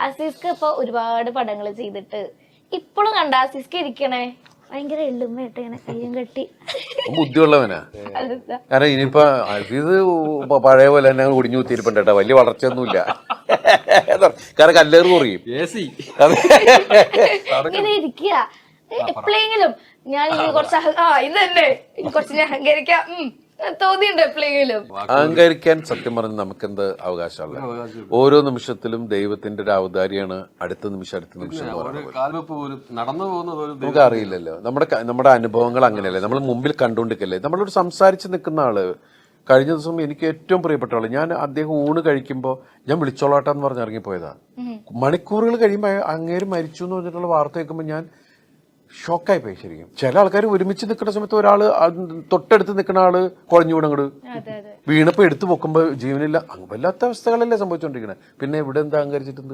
അസീസ്ക്ക് ഇപ്പൊ ഒരുപാട് പടങ്ങൾ ചെയ്തിട്ട് ഇപ്പോഴും കണ്ട അസീസ്ക്ക് ഇരിക്കണേ ഭയങ്കര എള്ളുമ്മയായിട്ട് ഇങ്ങനെ കയ്യും കെട്ടി ബുദ്ധിയുള്ളവനാ. കാരണം ഇനിയിപ്പൊ ഇത് പഴയ പോലെ തന്നെ കുടിഞ്ഞു കുത്തിയിരിപ്പുണ്ട് കേട്ടോ, വലിയ വളർച്ചയൊന്നുമില്ല. കാരണം കല്ലേറ് കുറയും. ഇങ്ങനെ ഇരിക്കുക. എപ്പോഴെങ്കിലും ഞാൻ ഇനി കുറച്ച് ഇത് തന്നെ കുറച്ച് ഞാൻ അഹങ്കരിക്കാം തോന്നിയുണ്ട് എപ്പോഴെങ്കിലും. അഹങ്കരിക്കാൻ സത്യം പറഞ്ഞ് നമുക്കെന്ത് അവകാശമല്ല. ഓരോ നിമിഷത്തിലും ദൈവത്തിന്റെ ഒരു അവതാരിയാണ് അടുത്ത നിമിഷം എന്ന് പറയുന്നത്. നമുക്ക് അറിയില്ലല്ലോ, നമ്മുടെ അനുഭവങ്ങൾ അങ്ങനെയല്ലേ, നമ്മൾ മുമ്പിൽ കണ്ടുകൊണ്ടിരിക്കല്ലേ. നമ്മളോട് സംസാരിച്ച് നിൽക്കുന്ന ആള് കഴിഞ്ഞ ദിവസം എനിക്ക് ഏറ്റവും പ്രിയപ്പെട്ട ആള്, ഞാൻ അദ്ദേഹം ഊണ് കഴിക്കുമ്പോൾ ഞാൻ വിളിച്ചോളാട്ടെന്ന് പറഞ്ഞ് ഇറങ്ങിപ്പോയതാ. മണിക്കൂറുകൾ കഴിയുമ്പോൾ അങ്ങേര് മരിച്ചു എന്ന് പറഞ്ഞിട്ടുള്ള വാർത്ത കേൾക്കുമ്പോൾ ഞാൻ ഷോക്കായി പോയി ശരിക്കും. ചില ആൾക്കാർ ഒരുമിച്ച് നിൽക്കുന്ന സമയത്ത് ഒരാള് തൊട്ടടുത്ത് നിൽക്കുന്ന ആള് കുഴഞ്ഞുകൂടങ്ങട് വീണപ്പോ എടുത്തു പൊക്കുമ്പോ ജീവനില്ല. വല്ലാത്ത അവസ്ഥകളല്ലേ സംഭവിച്ചോണ്ടിരിക്കണേ. പിന്നെ ഇവിടെ എന്താ അഹങ്കരിച്ചിട്ടുണ്ട്?